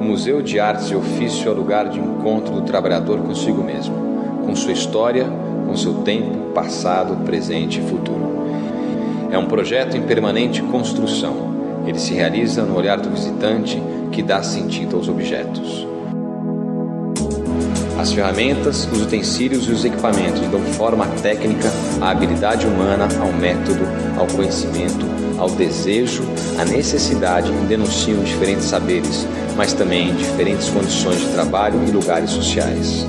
O Museu de Artes e Ofício é o lugar de encontro do trabalhador consigo mesmo, com sua história, com seu tempo, passado, presente e futuro. É um projeto em permanente construção. Ele se realiza no olhar do visitante, que dá sentido aos objetos. As ferramentas, os utensílios e os equipamentos dão forma técnica à habilidade humana, ao método, ao conhecimento, ao desejo, à necessidade e denunciam diferentes saberes, mas também diferentes condições de trabalho e lugares sociais.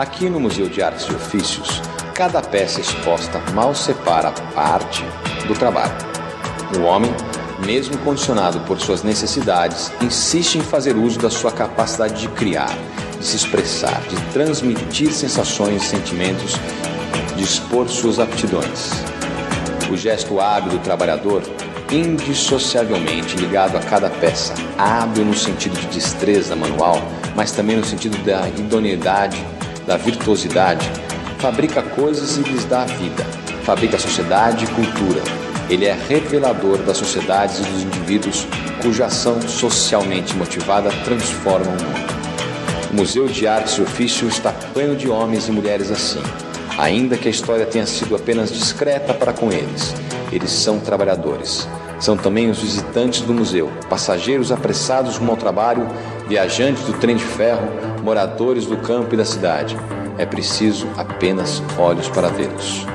Aqui no Museu de Artes e Ofícios, cada peça exposta mal separa a arte do trabalho. O homem, mesmo condicionado por suas necessidades, insiste em fazer uso da sua capacidade de criar, de se expressar, de transmitir sensações e sentimentos, de expor suas aptidões. O gesto hábil do trabalhador, indissociavelmente ligado a cada peça, hábil no sentido de destreza manual, mas também no sentido da idoneidade, da virtuosidade, fabrica coisas e lhes dá vida, fabrica sociedade e cultura. Ele é revelador das sociedades e dos indivíduos cuja ação socialmente motivada transforma o mundo. O Museu de Artes e Ofício está pleno de homens e mulheres assim, ainda que a história tenha sido apenas discreta para com eles. Eles são trabalhadores. São também os visitantes do museu, passageiros apressados rumo ao trabalho, viajantes do trem de ferro, moradores do campo e da cidade. É preciso apenas olhos para vê-los.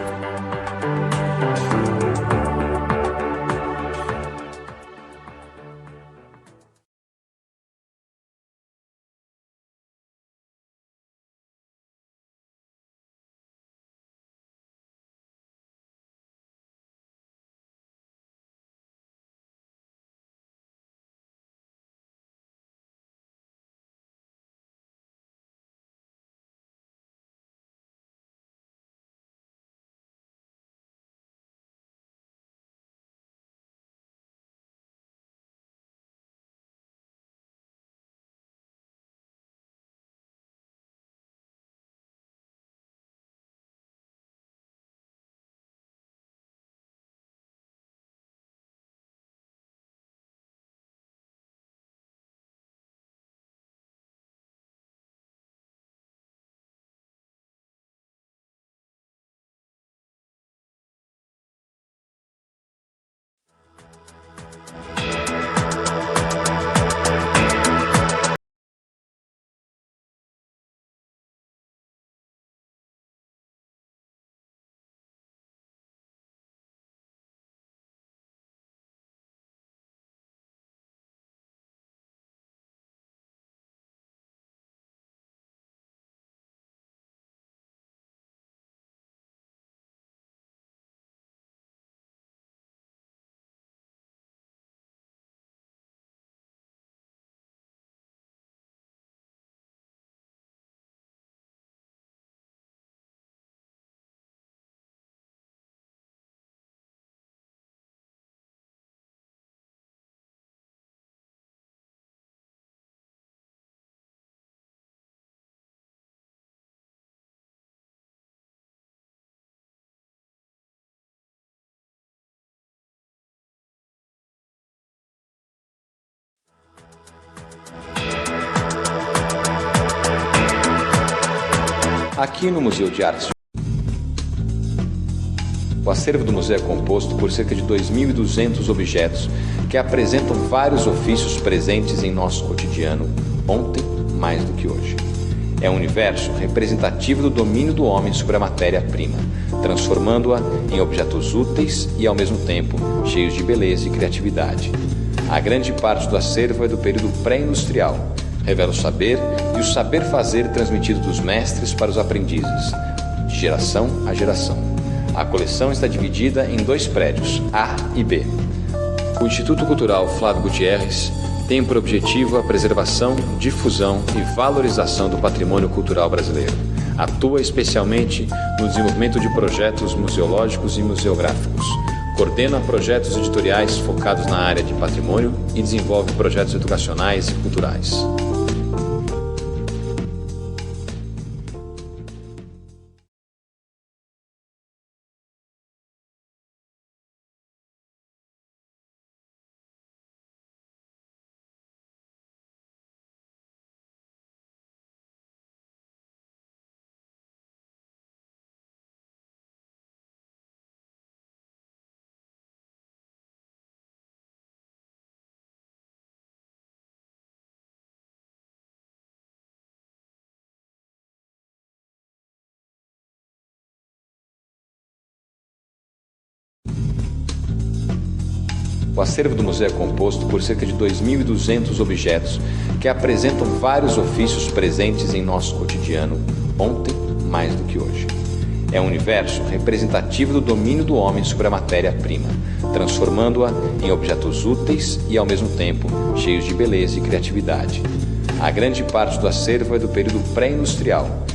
Aqui no Museu de Artes. O acervo do museu é composto por cerca de 2.200 objetos que apresentam vários ofícios presentes em nosso cotidiano, ontem mais do que hoje. É um universo representativo do domínio do homem sobre a matéria-prima, transformando-a em objetos úteis e, ao mesmo tempo, cheios de beleza e criatividade. A grande parte do acervo é do período pré-industrial. Revela o saber e o saber fazer transmitido dos mestres para os aprendizes, de geração a geração. A coleção está dividida em 2 prédios, A e B. O Instituto Cultural Flávio Gutierrez tem por objetivo a preservação, difusão e valorização do patrimônio cultural brasileiro. Atua especialmente no desenvolvimento de projetos museológicos e museográficos. Coordena projetos editoriais focados na área de patrimônio e desenvolve projetos educacionais e culturais. O acervo do museu é composto por cerca de 2.200 objetos que apresentam vários ofícios presentes em nosso cotidiano, ontem mais do que hoje. É um universo representativo do domínio do homem sobre a matéria-prima, transformando-a em objetos úteis e, ao mesmo tempo, cheios de beleza e criatividade. A grande parte do acervo é do período pré-industrial.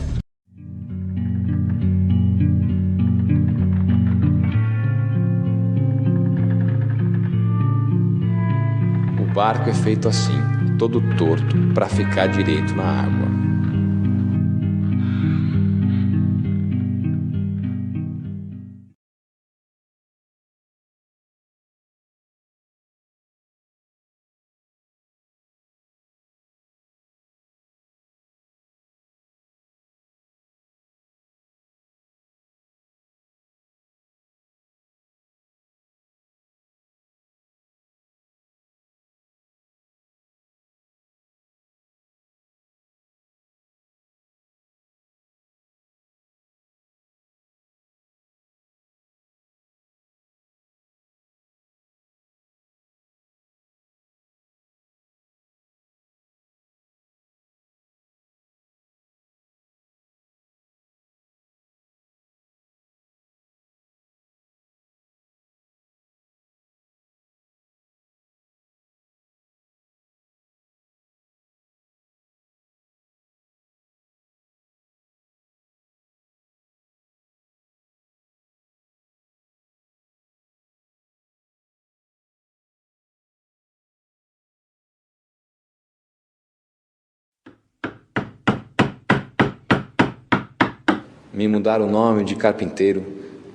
O barco é feito assim, todo torto, para ficar direito na água. Me mudaram o nome de carpinteiro,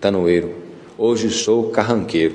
tanoeiro. Hoje sou carranqueiro.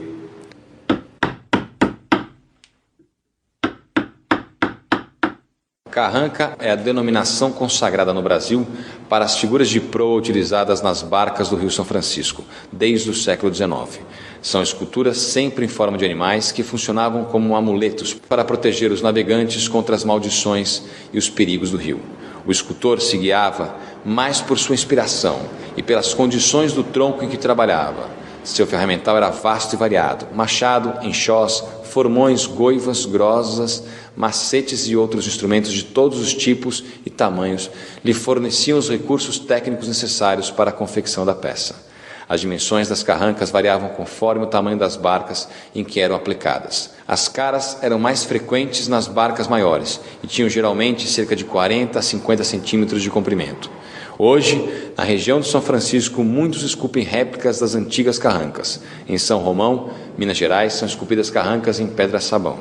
Carranca é a denominação consagrada no Brasil para as figuras de proa utilizadas nas barcas do Rio São Francisco, desde o século XIX. São esculturas sempre em forma de animais que funcionavam como amuletos para proteger os navegantes contra as maldições e os perigos do rio. O escultor se guiava mais por sua inspiração e pelas condições do tronco em que trabalhava. Seu ferramental era vasto e variado: machado, enxós, formões, goivas, grosas, macetes e outros instrumentos de todos os tipos e tamanhos lhe forneciam os recursos técnicos necessários para a confecção da peça. As dimensões das carrancas variavam conforme o tamanho das barcas em que eram aplicadas. As caras eram mais frequentes nas barcas maiores e tinham geralmente cerca de 40 a 50 centímetros de comprimento. Hoje, na região de São Francisco, muitos esculpem réplicas das antigas carrancas. Em São Romão, Minas Gerais, são esculpidas carrancas em pedra-sabão.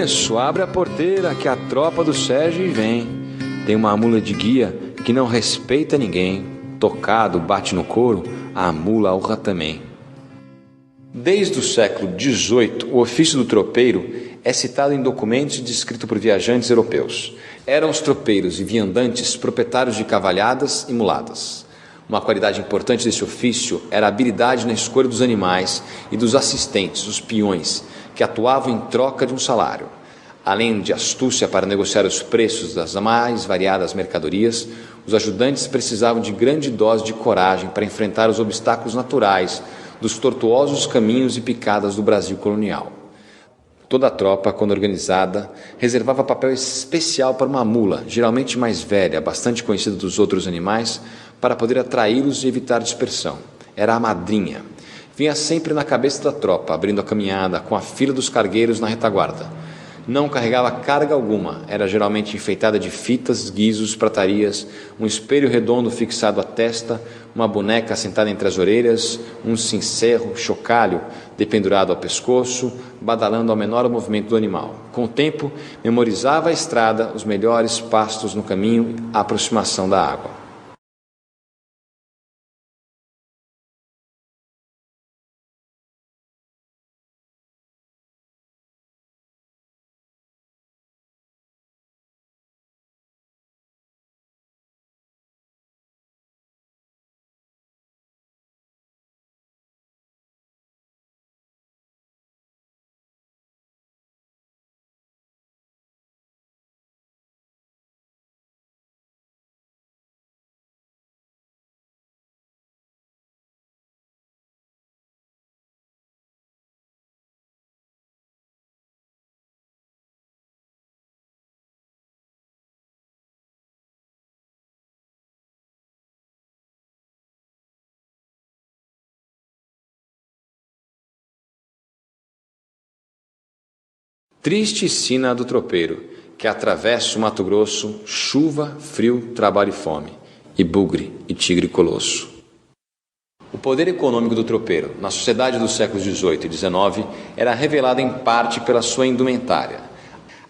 Moço, abre a porteira que a tropa do Sérgio vem. Tem uma mula de guia que não respeita ninguém. Tocado, bate no couro, a mula honra também. Desde o século XVIII, o ofício do tropeiro é citado em documentos e descrito por viajantes europeus. Eram os tropeiros e viandantes proprietários de cavalhadas e muladas. Uma qualidade importante desse ofício era a habilidade na escolha dos animais e dos assistentes, os peões, que atuavam em troca de um salário. Além de astúcia para negociar os preços das mais variadas mercadorias, os ajudantes precisavam de grande dose de coragem para enfrentar os obstáculos naturais dos tortuosos caminhos e picadas do Brasil colonial. Toda a tropa, quando organizada, reservava papel especial para uma mula, geralmente mais velha, bastante conhecida dos outros animais, para poder atraí-los e evitar dispersão. Era a madrinha. Vinha sempre na cabeça da tropa, abrindo a caminhada, com a fila dos cargueiros na retaguarda. Não carregava carga alguma, era geralmente enfeitada de fitas, guizos, pratarias, um espelho redondo fixado à testa, uma boneca sentada entre as orelhas, um cincerro, chocalho, dependurado ao pescoço, badalando ao menor movimento do animal. Com o tempo, memorizava a estrada, os melhores pastos no caminho, a aproximação da água. Triste sina do tropeiro, que atravessa o Mato Grosso, chuva, frio, trabalho e fome, e bugre e tigre colosso. O poder econômico do tropeiro, na sociedade dos séculos XVIII e XIX, era revelado em parte pela sua indumentária.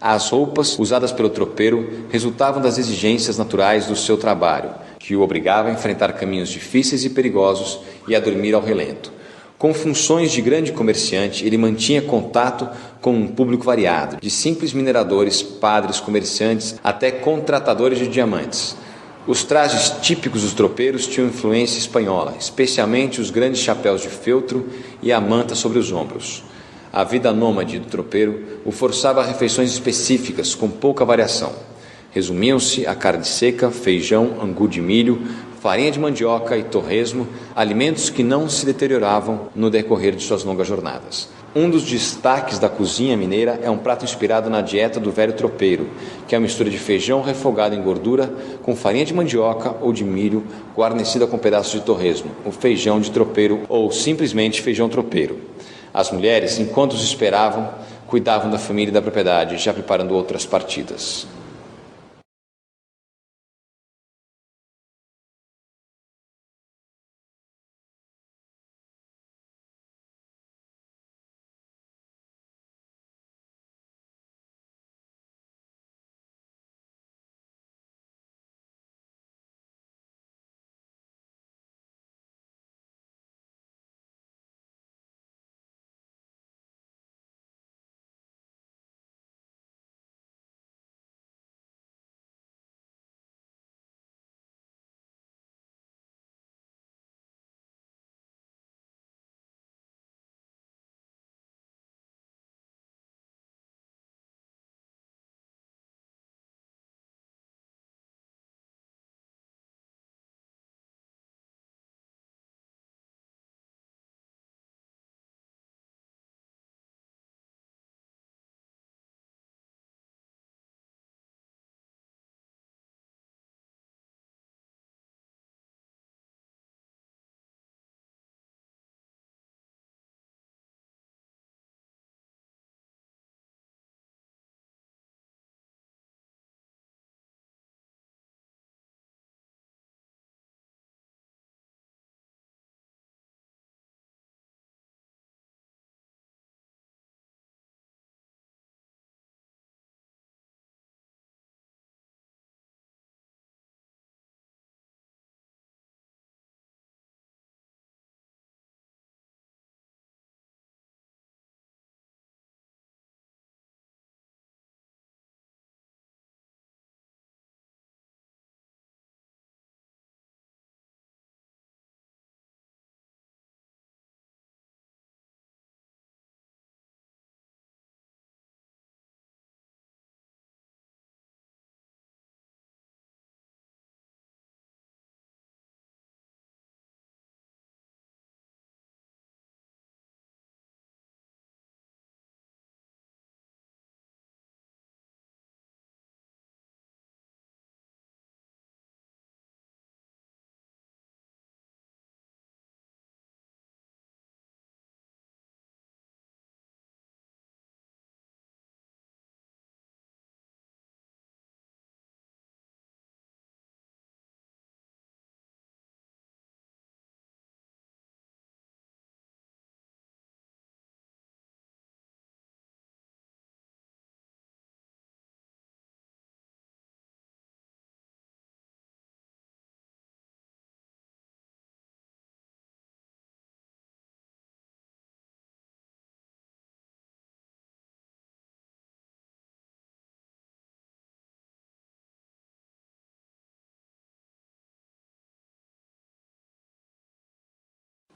As roupas usadas pelo tropeiro resultavam das exigências naturais do seu trabalho, que o obrigava a enfrentar caminhos difíceis e perigosos e a dormir ao relento. Com funções de grande comerciante, ele mantinha contato com um público variado, de simples mineradores, padres, comerciantes, até contratadores de diamantes. Os trajes típicos dos tropeiros tinham influência espanhola, especialmente os grandes chapéus de feltro e a manta sobre os ombros. A vida nômade do tropeiro o forçava a refeições específicas, com pouca variação. Resumiam-se a carne seca, feijão, angu de milho, farinha de mandioca e torresmo, alimentos que não se deterioravam no decorrer de suas longas jornadas. Um dos destaques da cozinha mineira é um prato inspirado na dieta do velho tropeiro, que é uma mistura de feijão refogado em gordura com farinha de mandioca ou de milho, guarnecida com pedaços de torresmo, o feijão de tropeiro ou simplesmente feijão tropeiro. As mulheres, enquanto os esperavam, cuidavam da família e da propriedade, já preparando outras partidas.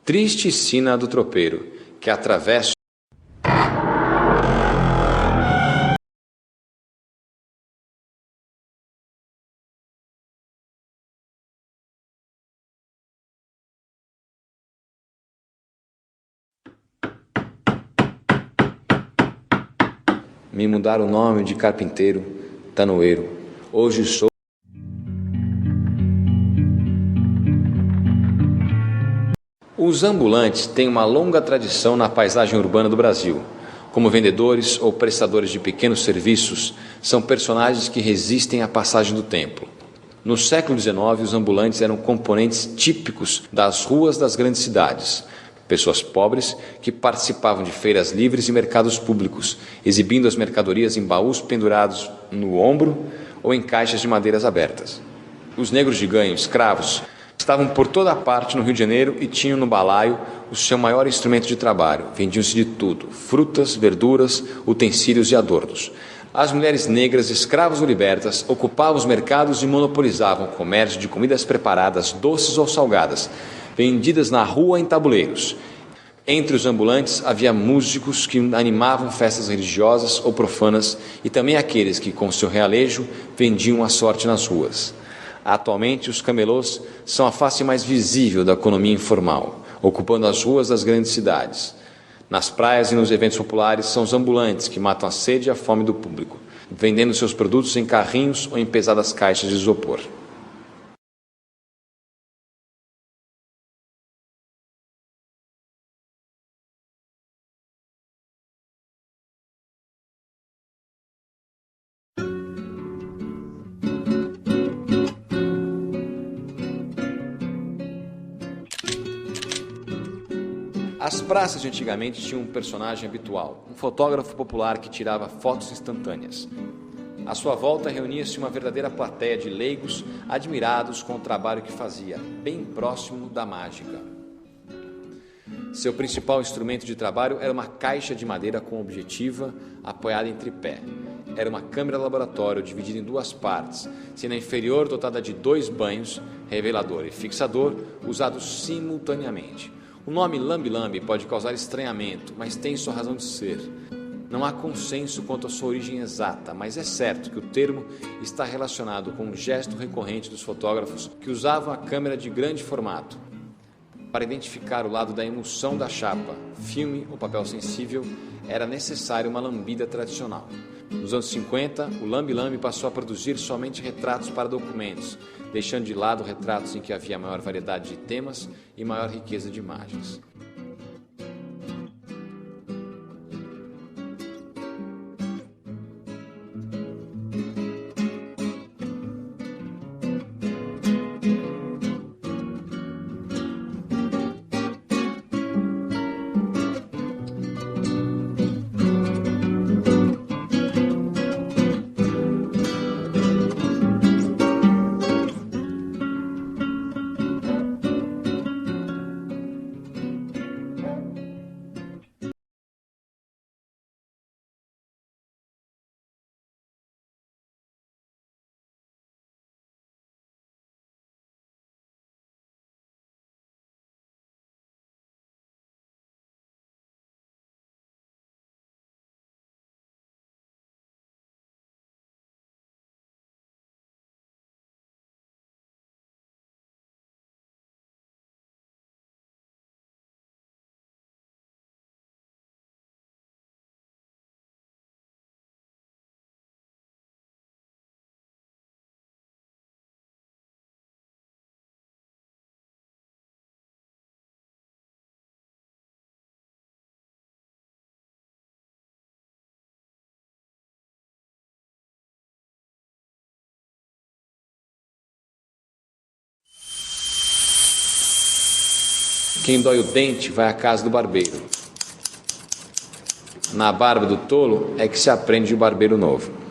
Triste sina do tropeiro, que atravessa me mudaram o nome de carpinteiro, tanoeiro. Hoje sou Os ambulantes têm uma longa tradição na paisagem urbana do Brasil. Como vendedores ou prestadores de pequenos serviços, são personagens que resistem à passagem do tempo. No século XIX, os ambulantes eram componentes típicos das ruas das grandes cidades. Pessoas pobres que participavam de feiras livres e mercados públicos, exibindo as mercadorias em baús pendurados no ombro ou em caixas de madeiras abertas. Os negros de ganho, escravos, estavam por toda a parte no Rio de Janeiro e tinham no balaio o seu maior instrumento de trabalho. Vendiam-se de tudo: frutas, verduras, utensílios e adornos. As mulheres negras, escravas ou libertas, ocupavam os mercados e monopolizavam o comércio de comidas preparadas, doces ou salgadas, vendidas na rua em tabuleiros. Entre os ambulantes havia músicos que animavam festas religiosas ou profanas e também aqueles que, com seu realejo, vendiam a sorte nas ruas. Atualmente, os camelôs são a face mais visível da economia informal, ocupando as ruas das grandes cidades. Nas praias e nos eventos populares, são os ambulantes que matam a sede e a fome do público, vendendo seus produtos em carrinhos ou em pesadas caixas de isopor. As praças de antigamente tinham um personagem habitual, um fotógrafo popular que tirava fotos instantâneas. À sua volta reunia-se uma verdadeira plateia de leigos admirados com o trabalho que fazia, bem próximo da mágica. Seu principal instrumento de trabalho era uma caixa de madeira com objetiva apoiada em tripé. Era uma câmera laboratório dividida em duas partes, sendo a inferior dotada de 2 banhos, revelador e fixador, usados simultaneamente. O nome lambe-lambe pode causar estranhamento, mas tem sua razão de ser. Não há consenso quanto à sua origem exata, mas é certo que o termo está relacionado com um gesto recorrente dos fotógrafos que usavam a câmera de grande formato. Para identificar o lado da emulsão da chapa, filme ou papel sensível, era necessária uma lambida tradicional. Nos anos 50, o lambe-lambe passou a produzir somente retratos para documentos, deixando de lado retratos em que havia maior variedade de temas e maior riqueza de imagens. Quem dói o dente vai à casa do barbeiro. Na barba do tolo é que se aprende o barbeiro novo.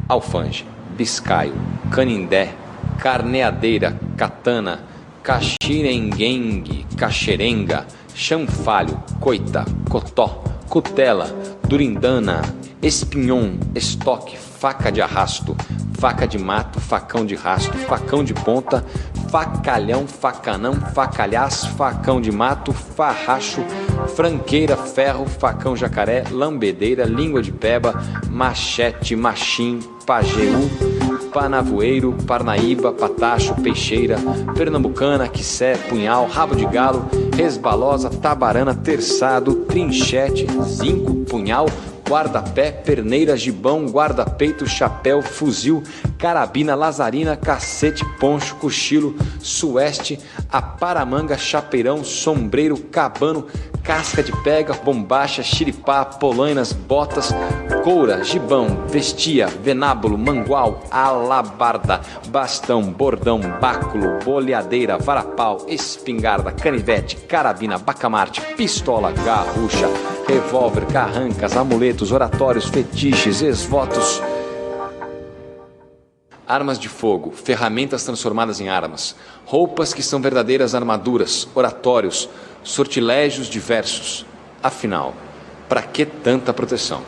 alfange, biscaio, canindé, carneadeira, katana, caxirenguengue, caxerenga, chanfalho, coita, cotó, cutela, durindana, espinhon, estoque, faca de arrasto, faca de mato, facão de rasto, facão de ponta, facalhão, facanão, facalhás, facão de mato, farracho, franqueira, ferro, facão jacaré, lambedeira, língua de peba, machete, machim, pajeú, panavoeiro, parnaíba, patacho, peixeira, pernambucana, quiçé, punhal, rabo de galo, resbalosa, tabarana, terçado, trinchete, zinco, punhal, guarda-pé, perneira, gibão, guarda-peito, chapéu, fuzil, carabina, lazarina, cacete, poncho, cochilo, sueste, aparamanga, chapeirão, sombreiro, cabano, casca de pega, bombacha, xiripá, polainas, botas, coura, gibão, vestia, venábulo, mangual, alabarda, bastão, bordão, báculo, boleadeira, varapau, espingarda, canivete, carabina, bacamarte, pistola, garrucha, revólver, carrancas, amuletos, oratórios, fetiches, ex-votos, armas de fogo, ferramentas transformadas em armas, roupas que são verdadeiras armaduras, oratórios, sortilégios diversos. Afinal, para que tanta proteção?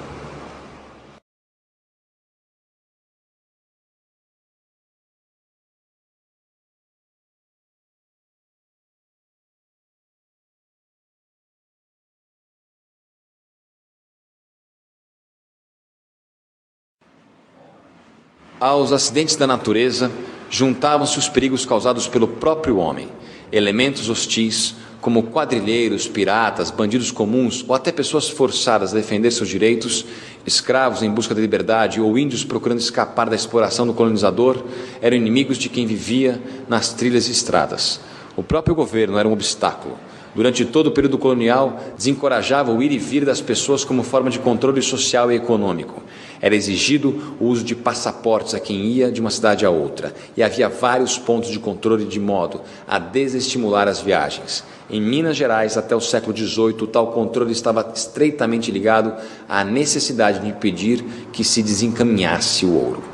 Aos acidentes da natureza, juntavam-se os perigos causados pelo próprio homem. Elementos hostis, como quadrilheiros, piratas, bandidos comuns ou até pessoas forçadas a defender seus direitos, escravos em busca da liberdade ou índios procurando escapar da exploração do colonizador, eram inimigos de quem vivia nas trilhas e estradas. O próprio governo era um obstáculo. Durante todo o período colonial, desencorajava o ir e vir das pessoas como forma de controle social e econômico. Era exigido o uso de passaportes a quem ia de uma cidade a outra, e havia vários pontos de controle de modo a desestimular as viagens. Em Minas Gerais, até o século XVIII, tal controle estava estreitamente ligado à necessidade de impedir que se desencaminhasse o ouro.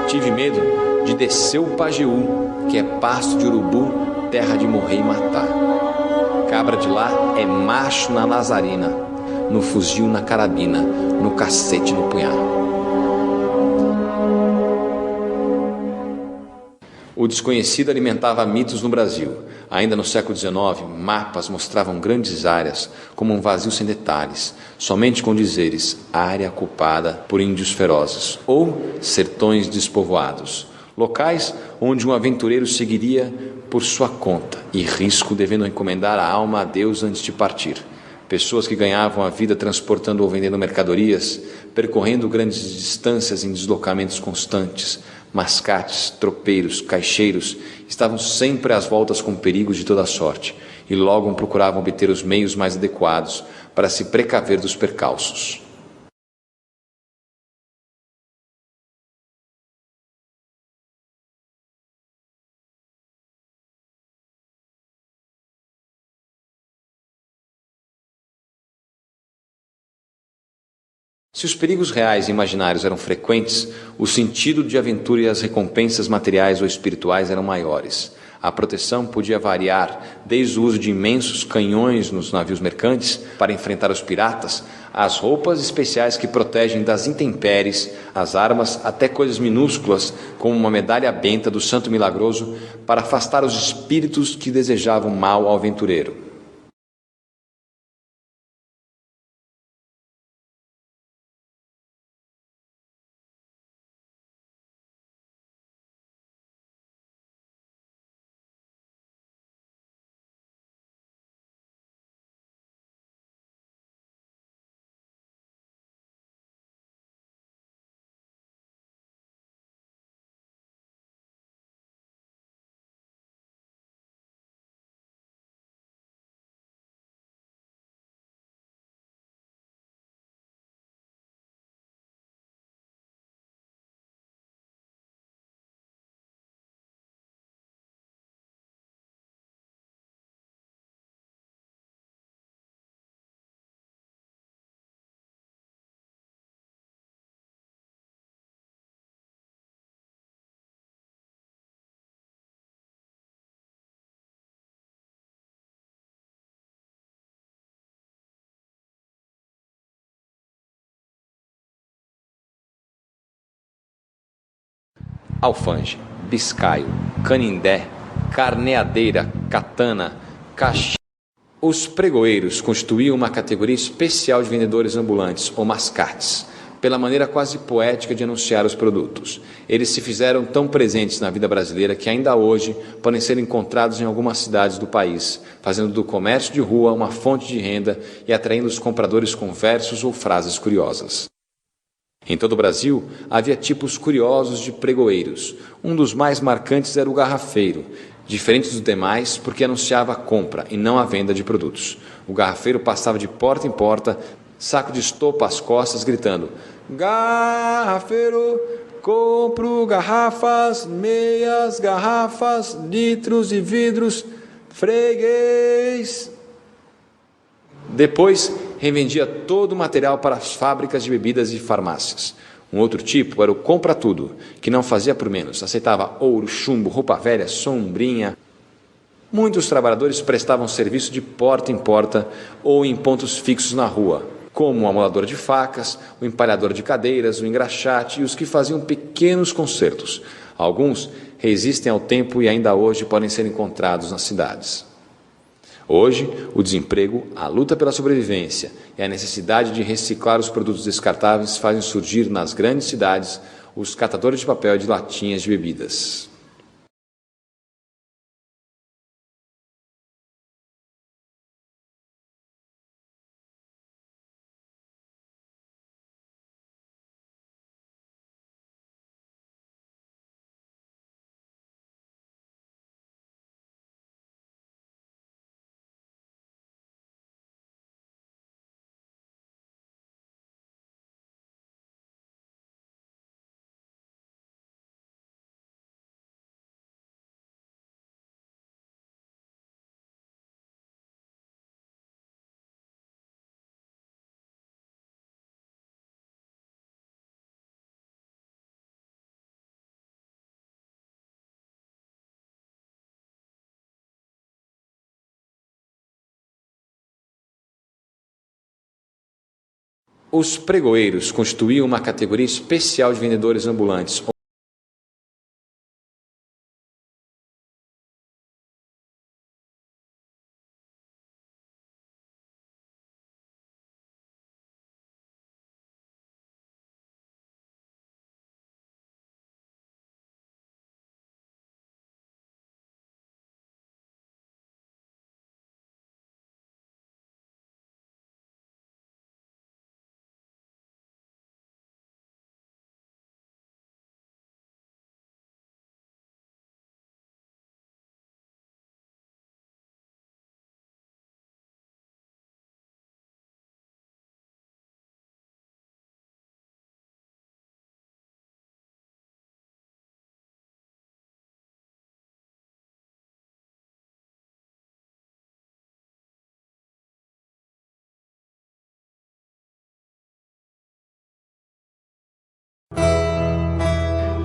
Tive medo de descer o Pajeú, que é pasto de urubu, terra de morrer e matar. Cabra de lá é macho na lazarina, no fuzil na carabina, no cacete no punhal. O desconhecido alimentava mitos no Brasil. Ainda no século XIX, mapas mostravam grandes áreas como um vazio sem detalhes, somente com dizeres área ocupada por índios ferozes ou sertões despovoados, locais onde um aventureiro seguiria por sua conta e risco, devendo encomendar a alma a Deus antes de partir. Pessoas que ganhavam a vida transportando ou vendendo mercadorias, percorrendo grandes distâncias em deslocamentos constantes, mascates, tropeiros, caixeiros, estavam sempre às voltas com perigos de toda sorte e logo procuravam obter os meios mais adequados para se precaver dos percalços. Se os perigos reais e imaginários eram frequentes, o sentido de aventura e as recompensas materiais ou espirituais eram maiores. A proteção podia variar desde o uso de imensos canhões nos navios mercantes para enfrentar os piratas, às roupas especiais que protegem das intempéries, as armas, até coisas minúsculas como uma medalha benta do Santo Milagroso para afastar os espíritos que desejavam mal ao aventureiro. Alfange, biscaio, canindé, carneadeira, katana, caxi. Os pregoeiros constituíam uma categoria especial de vendedores ambulantes, ou mascates, pela maneira quase poética de anunciar os produtos. Eles se fizeram tão presentes na vida brasileira que ainda hoje podem ser encontrados em algumas cidades do país, fazendo do comércio de rua uma fonte de renda e atraindo os compradores com versos ou frases curiosas. Em todo o Brasil, havia tipos curiosos de pregoeiros. Um dos mais marcantes era o garrafeiro, diferente dos demais porque anunciava a compra e não a venda de produtos. O garrafeiro passava de porta em porta, saco de estopa às costas, gritando: "Garrafeiro, compro garrafas, meias garrafas, litros e vidros, freguês." Depois, revendia todo o material para as fábricas de bebidas e farmácias. Um outro tipo era o compra-tudo, que não fazia por menos. Aceitava ouro, chumbo, roupa velha, sombrinha. Muitos trabalhadores prestavam serviço de porta em porta ou em pontos fixos na rua, como o amolador de facas, o empalhador de cadeiras, o engraxate e os que faziam pequenos concertos. Alguns resistem ao tempo e ainda hoje podem ser encontrados nas cidades. Hoje, o desemprego, a luta pela sobrevivência e a necessidade de reciclar os produtos descartáveis fazem surgir nas grandes cidades os catadores de papel e de latinhas de bebidas. Os pregoeiros constituíam uma categoria especial de vendedores ambulantes,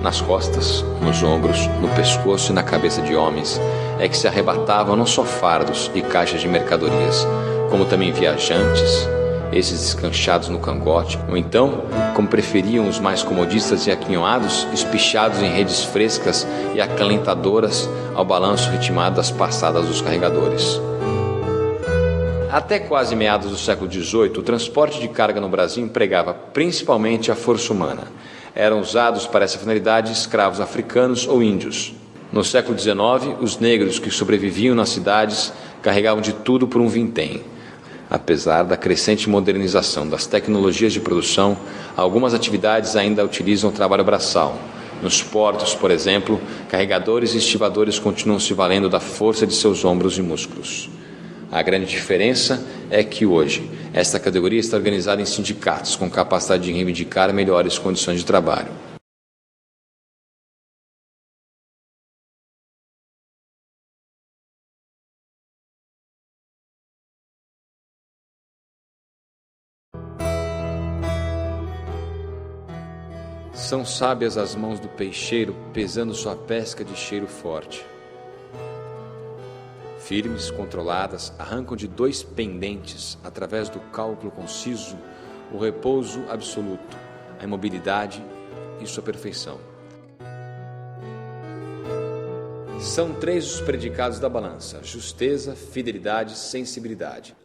Nas costas, nos ombros, no pescoço e na cabeça de homens é que se arrebatavam não só fardos e caixas de mercadorias, como também viajantes, esses escanchados no cangote, ou então, como preferiam os mais comodistas e aquinhoados, espichados em redes frescas e acalentadoras ao balanço ritmado das passadas dos carregadores. Até quase meados do século XVIII, o transporte de carga no Brasil empregava principalmente a força humana. Eram usados para essa finalidade escravos africanos ou índios. No século XIX, os negros que sobreviviam nas cidades carregavam de tudo por um vintém. Apesar da crescente modernização das tecnologias de produção, algumas atividades ainda utilizam o trabalho braçal. Nos portos, por exemplo, carregadores e estivadores continuam se valendo da força de seus ombros e músculos. A grande diferença é que hoje, esta categoria está organizada em sindicatos com capacidade de reivindicar melhores condições de trabalho. São sábias as mãos do peixeiro, pesando sua pesca de cheiro forte. Firmes, controladas, arrancam de 2 pendentes, através do cálculo conciso, o repouso absoluto, a imobilidade e sua perfeição. São 3 os predicados da balança: justeza, fidelidade, sensibilidade.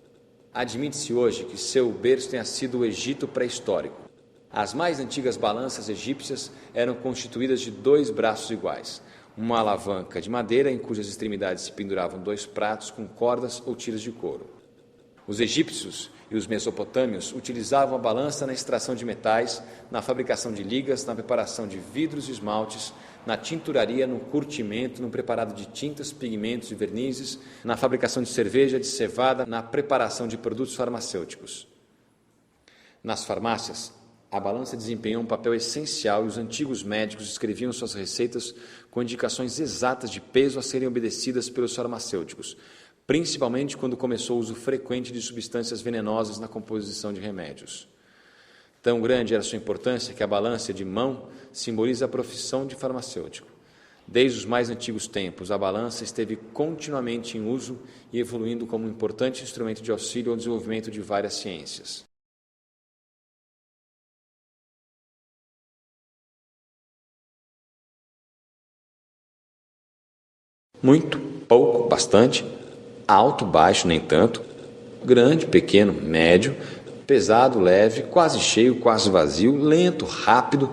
Admite-se hoje que seu berço tenha sido o Egito pré-histórico. As mais antigas balanças egípcias eram constituídas de 2 braços iguais, uma alavanca de madeira em cujas extremidades se penduravam 2 pratos com cordas ou tiras de couro. Os egípcios e os mesopotâmios utilizavam a balança na extração de metais, na fabricação de ligas, na preparação de vidros e esmaltes, na tinturaria, no curtimento, no preparado de tintas, pigmentos e vernizes, na fabricação de cerveja, de cevada, na preparação de produtos farmacêuticos. Nas farmácias, a balança desempenhou um papel essencial e os antigos médicos escreviam suas receitas com indicações exatas de peso a serem obedecidas pelos farmacêuticos, principalmente quando começou o uso frequente de substâncias venenosas na composição de remédios. Tão grande era sua importância que a balança de mão simboliza a profissão de farmacêutico. Desde os mais antigos tempos, a balança esteve continuamente em uso e evoluindo como um importante instrumento de auxílio ao desenvolvimento de várias ciências. Muito, pouco, bastante, alto, baixo, nem tanto, grande, pequeno, médio, pesado, leve, quase cheio, quase vazio, lento, rápido,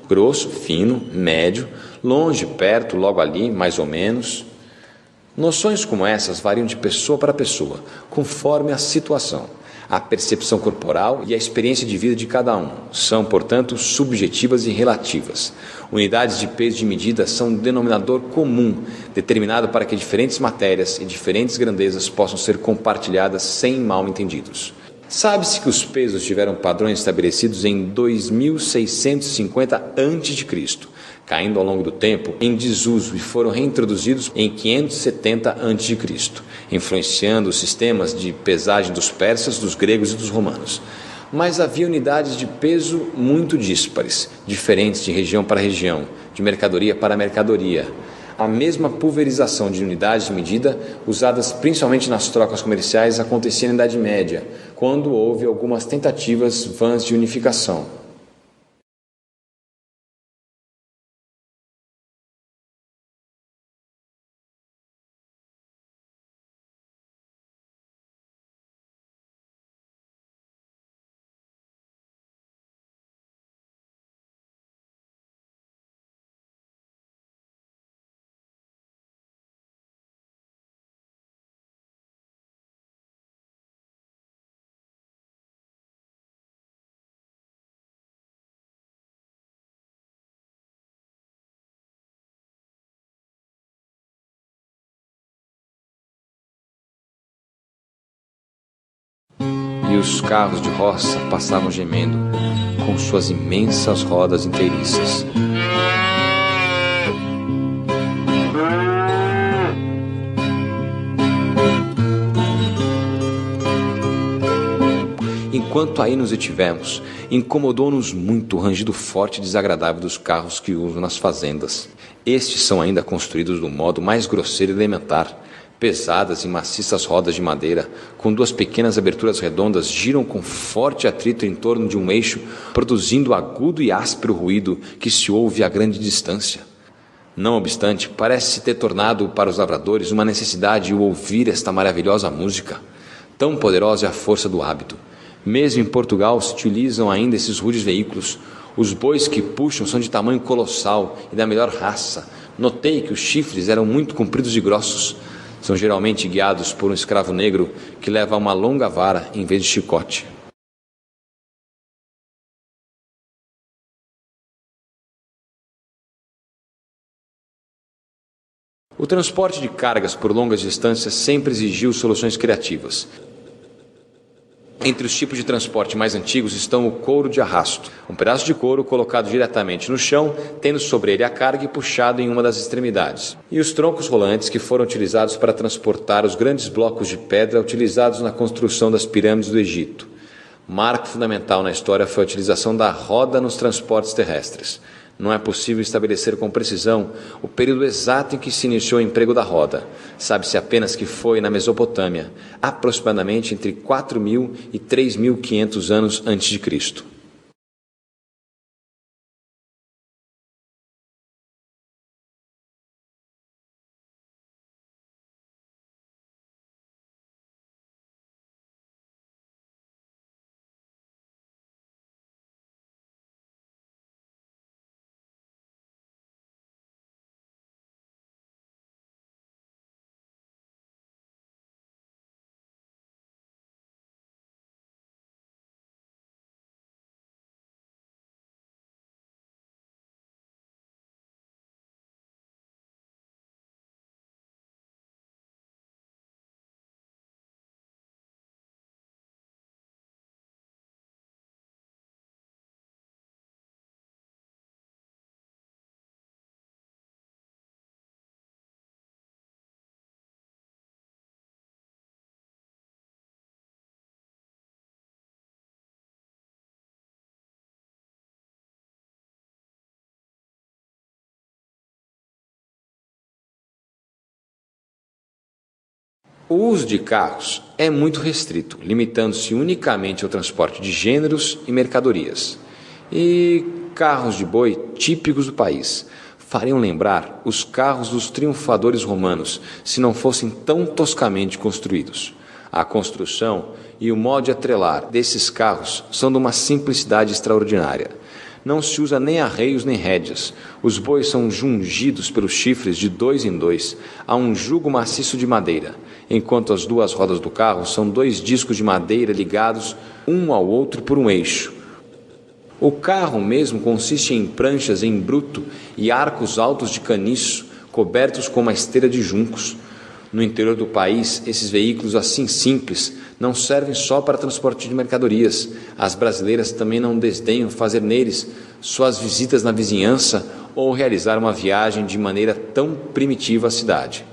grosso, fino, médio, longe, perto, logo ali, mais ou menos. Noções como essas variam de pessoa para pessoa, conforme a situação. A percepção corporal e a experiência de vida de cada um são, portanto, subjetivas e relativas. Unidades de peso e de medida são um denominador comum, determinado para que diferentes matérias e diferentes grandezas possam ser compartilhadas sem mal-entendidos. Sabe-se que os pesos tiveram padrões estabelecidos em 2650 a.C., caindo ao longo do tempo em desuso e foram reintroduzidos em 570 a.C., influenciando os sistemas de pesagem dos persas, dos gregos e dos romanos. Mas havia unidades de peso muito díspares, diferentes de região para região, de mercadoria para mercadoria. A mesma pulverização de unidades de medida, usadas principalmente nas trocas comerciais, acontecia na Idade Média, quando houve algumas tentativas vãs de unificação. E os carros de roça passavam gemendo, com suas imensas rodas inteiriças. Enquanto aí nos detivemos, incomodou-nos muito o rangido forte e desagradável dos carros que usam nas fazendas. Estes são ainda construídos do modo mais grosseiro e elementar. Pesadas e maciças rodas de madeira, com duas pequenas aberturas redondas, giram com forte atrito em torno de um eixo, produzindo agudo e áspero ruído que se ouve a grande distância. Não obstante, parece-se ter tornado para os lavradores uma necessidade o ouvir esta maravilhosa música. Tão poderosa é a força do hábito. Mesmo em Portugal se utilizam ainda esses rudes veículos. Os bois que puxam são de tamanho colossal e da melhor raça. Notei que os chifres eram muito compridos e grossos. São geralmente guiados por um escravo negro que leva uma longa vara em vez de chicote. O transporte de cargas por longas distâncias sempre exigiu soluções criativas. Entre os tipos de transporte mais antigos estão o couro de arrasto, um pedaço de couro colocado diretamente no chão, tendo sobre ele a carga e puxado em uma das extremidades, e os troncos rolantes que foram utilizados para transportar os grandes blocos de pedra utilizados na construção das pirâmides do Egito. Marco fundamental na história foi a utilização da roda nos transportes terrestres. Não é possível estabelecer com precisão o período exato em que se iniciou o emprego da roda. Sabe-se apenas que foi na Mesopotâmia, aproximadamente entre 4.000 e 3.500 anos antes de Cristo. O uso de carros é muito restrito, limitando-se unicamente ao transporte de gêneros e mercadorias. E carros de boi típicos do país fariam lembrar os carros dos triunfadores romanos, se não fossem tão toscamente construídos. A construção e o modo de atrelar desses carros são de uma simplicidade extraordinária. Não se usa nem arreios nem rédeas. Os bois são jungidos pelos chifres de dois em dois a um jugo maciço de madeira, enquanto as duas rodas do carro são dois discos de madeira ligados um ao outro por um eixo. O carro mesmo consiste em pranchas em bruto e arcos altos de caniço cobertos com uma esteira de juncos. No interior do país, esses veículos assim simples não servem só para transporte de mercadorias. As brasileiras também não desdenham fazer neles suas visitas na vizinhança ou realizar uma viagem de maneira tão primitiva à cidade.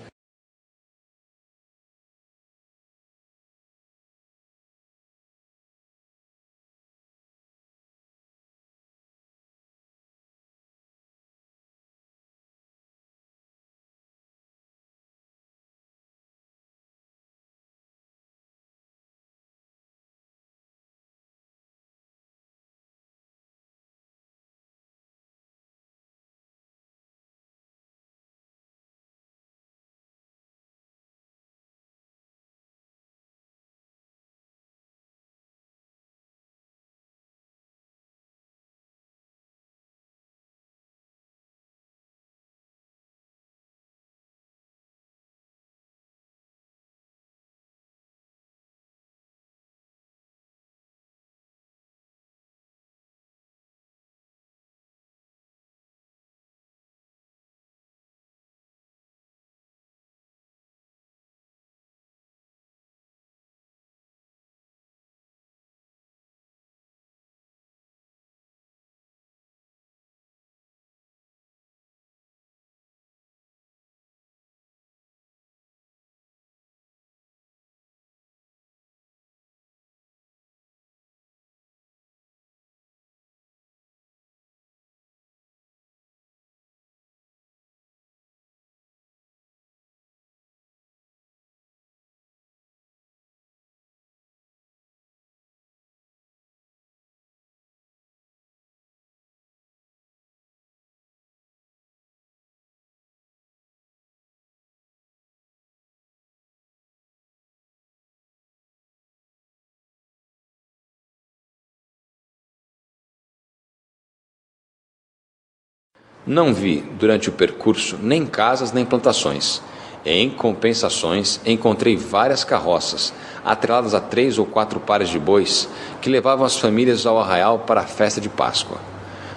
Não vi, durante o percurso, nem casas nem plantações. Em compensações, encontrei várias carroças, atreladas a 3 ou 4 pares de bois, que levavam as famílias ao arraial para a festa de Páscoa.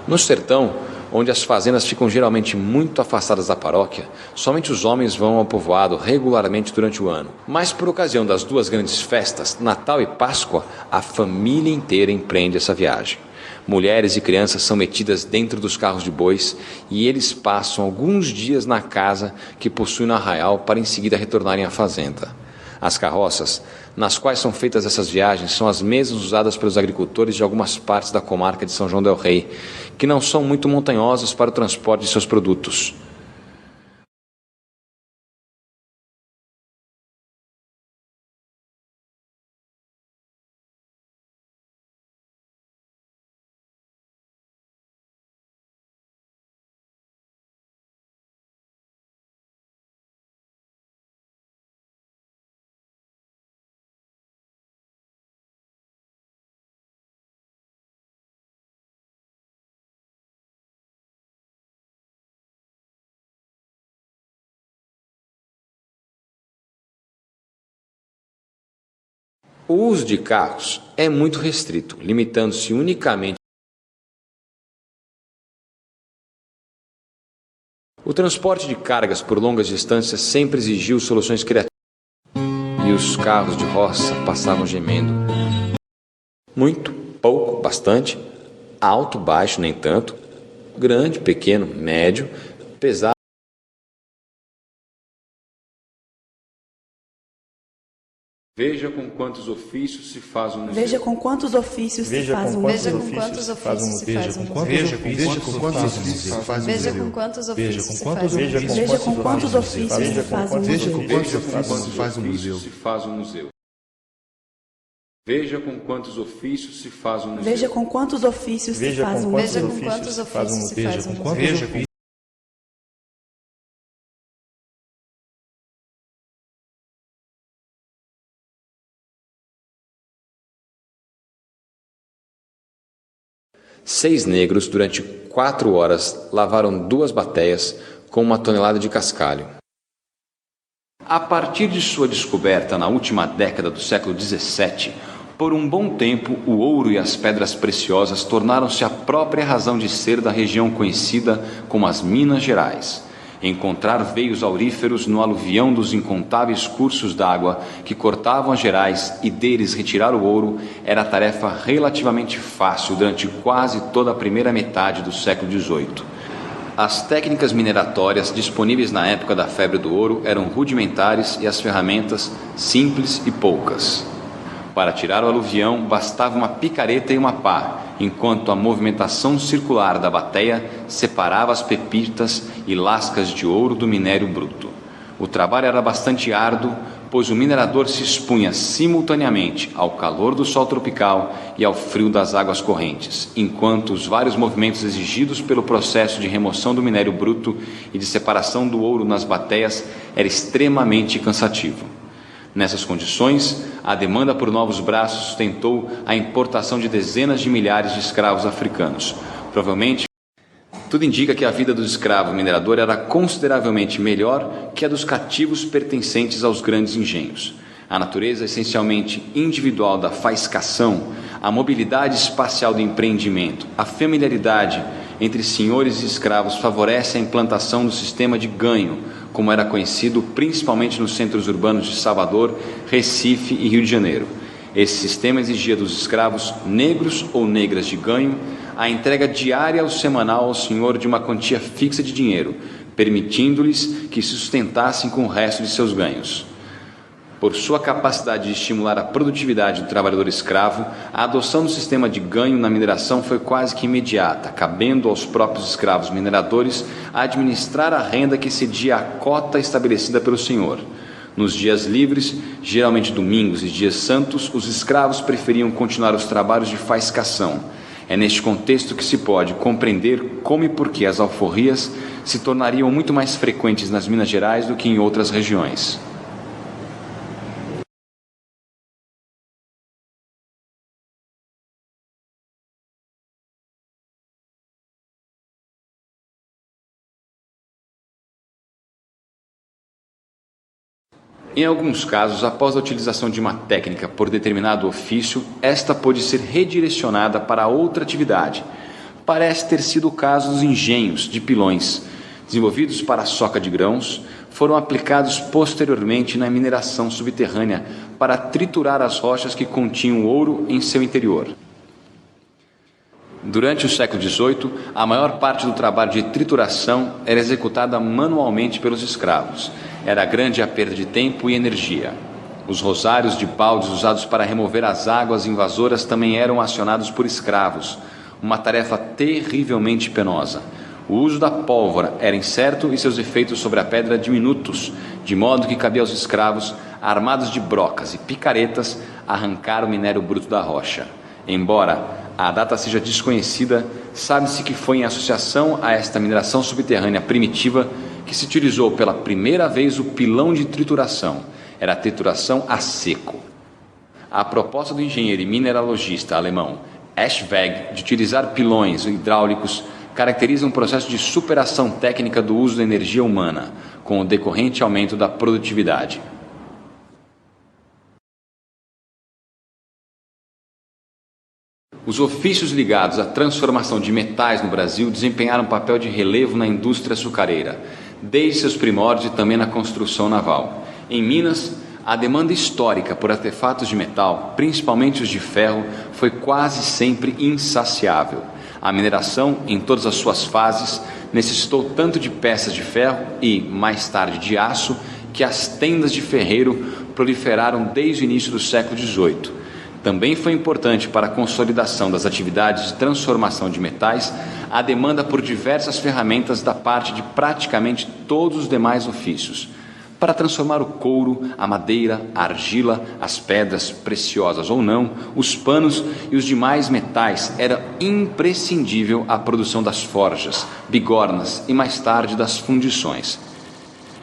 No sertão, onde as fazendas ficam geralmente muito afastadas da paróquia, somente os homens vão ao povoado regularmente durante o ano. Mas por ocasião das duas grandes festas, Natal e Páscoa, a família inteira empreende essa viagem. Mulheres e crianças são metidas dentro dos carros de bois e eles passam alguns dias na casa que possui no arraial para em seguida retornarem à fazenda. As carroças, nas quais são feitas essas viagens, são as mesmas usadas pelos agricultores de algumas partes da comarca de São João del Rei, que não são muito montanhosas para o transporte de seus produtos. O uso de carros é muito restrito, limitando-se unicamente. O transporte de cargas por longas distâncias sempre exigiu soluções criativas, e os carros de roça passavam gemendo. Muito, pouco, bastante, alto, baixo, nem tanto, grande, pequeno, médio, pesado. Veja com quantos ofícios se faz um museu. Veja com quantos ofícios se faz um museu. Veja com quantos ofícios se faz um museu. Veja com quantos ofícios se faz um Veja museu. com quantos ofícios se faz um museu. Veja com quantos ofícios se faz um Veja museu. com quantos ofícios se faz um museu. Se faz um museu. Veja com quantos ofícios se faz um museu. Veja com quantos ofícios se faz um Veja museu. com quantos ofícios se faz um museu. Veja com 6 negros, durante 4 horas, lavaram 2 bateias com 1 tonelada de cascalho. A partir de sua descoberta na última década do século XVII, por um bom tempo o ouro e as pedras preciosas tornaram-se a própria razão de ser da região conhecida como as Minas Gerais. Encontrar veios auríferos no aluvião dos incontáveis cursos d'água que cortavam as Gerais e deles retirar o ouro era tarefa relativamente fácil durante quase toda a primeira metade do século XVIII. As técnicas mineratórias disponíveis na época da febre do ouro eram rudimentares e as ferramentas simples e poucas. Para tirar o aluvião, bastava uma picareta e uma pá, enquanto a movimentação circular da bateia separava as pepitas e lascas de ouro do minério bruto. O trabalho era bastante árduo, pois o minerador se expunha simultaneamente ao calor do sol tropical e ao frio das águas correntes, enquanto os vários movimentos exigidos pelo processo de remoção do minério bruto e de separação do ouro nas bateias era extremamente cansativo. Nessas condições, a demanda por novos braços sustentou a importação de dezenas de milhares de escravos africanos. Provavelmente, tudo indica que a vida do escravo minerador era consideravelmente melhor que a dos cativos pertencentes aos grandes engenhos. A natureza essencialmente individual da faiscação, a mobilidade espacial do empreendimento, a familiaridade entre senhores e escravos favorece a implantação do sistema de ganho, como era conhecido principalmente nos centros urbanos de Salvador, Recife e Rio de Janeiro. Esse sistema exigia dos escravos negros ou negras de ganho a entrega diária ou semanal ao senhor de uma quantia fixa de dinheiro, permitindo-lhes que se sustentassem com o resto de seus ganhos. Por sua capacidade de estimular a produtividade do trabalhador escravo, a adoção do sistema de ganho na mineração foi quase que imediata, cabendo aos próprios escravos mineradores administrar a renda que excedia a cota estabelecida pelo senhor. Nos dias livres, geralmente domingos e dias santos, os escravos preferiam continuar os trabalhos de faiscação. É neste contexto que se pode compreender como e por que as alforrias se tornariam muito mais frequentes nas Minas Gerais do que em outras regiões. Em alguns casos, após a utilização de uma técnica por determinado ofício, esta pôde ser redirecionada para outra atividade. Parece ter sido o caso dos engenhos de pilões, desenvolvidos para a soca de grãos, foram aplicados posteriormente na mineração subterrânea para triturar as rochas que continham ouro em seu interior. Durante o século XVIII, a maior parte do trabalho de trituração era executada manualmente pelos escravos. Era grande a perda de tempo e energia. Os rosários de baldes usados para remover as águas invasoras também eram acionados por escravos, uma tarefa terrivelmente penosa. O uso da pólvora era incerto e seus efeitos sobre a pedra diminutos, de modo que cabia aos escravos, armados de brocas e picaretas, arrancar o minério bruto da rocha. Embora a data seja desconhecida, sabe-se que foi em associação a esta mineração subterrânea primitiva que se utilizou pela primeira vez o pilão de trituração. Era a trituração a seco. A proposta do engenheiro e mineralogista alemão Eschwege de utilizar pilões hidráulicos caracteriza um processo de superação técnica do uso da energia humana, com o decorrente aumento da produtividade. Os ofícios ligados à transformação de metais no Brasil desempenharam um papel de relevo na indústria açucareira, desde seus primórdios e também na construção naval. Em Minas, a demanda histórica por artefatos de metal, principalmente os de ferro, foi quase sempre insaciável. A mineração, em todas as suas fases, necessitou tanto de peças de ferro e, mais tarde, de aço, que as tendas de ferreiro proliferaram desde o início do século XVIII. Também foi importante para a consolidação das atividades de transformação de metais a demanda por diversas ferramentas da parte de praticamente todos os demais ofícios. Para transformar o couro, a madeira, a argila, as pedras, preciosas ou não, os panos e os demais metais, era imprescindível a produção das forjas, bigornas e mais tarde das fundições.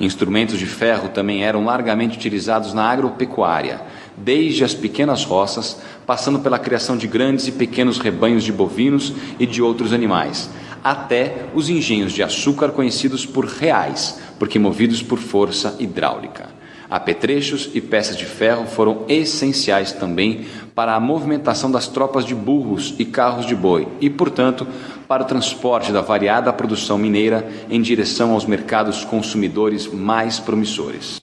Instrumentos de ferro também eram largamente utilizados na agropecuária, desde as pequenas roças, passando pela criação de grandes e pequenos rebanhos de bovinos e de outros animais, até os engenhos de açúcar conhecidos por reais, porque movidos por força hidráulica. Apetrechos e peças de ferro foram essenciais também para a movimentação das tropas de burros e carros de boi e, portanto, para o transporte da variada produção mineira em direção aos mercados consumidores mais promissores.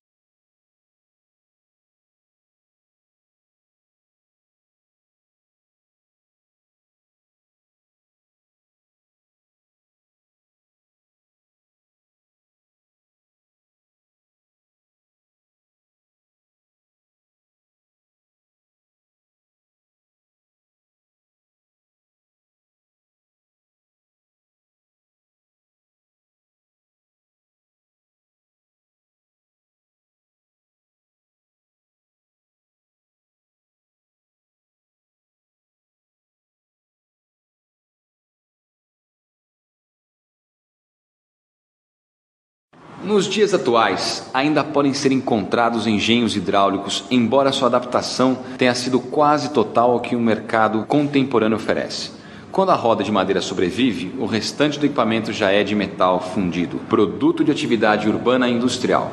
Nos dias atuais, ainda podem ser encontrados engenhos hidráulicos, embora sua adaptação tenha sido quase total ao que o mercado contemporâneo oferece. Quando a roda de madeira sobrevive, o restante do equipamento já é de metal fundido, produto de atividade urbana e industrial.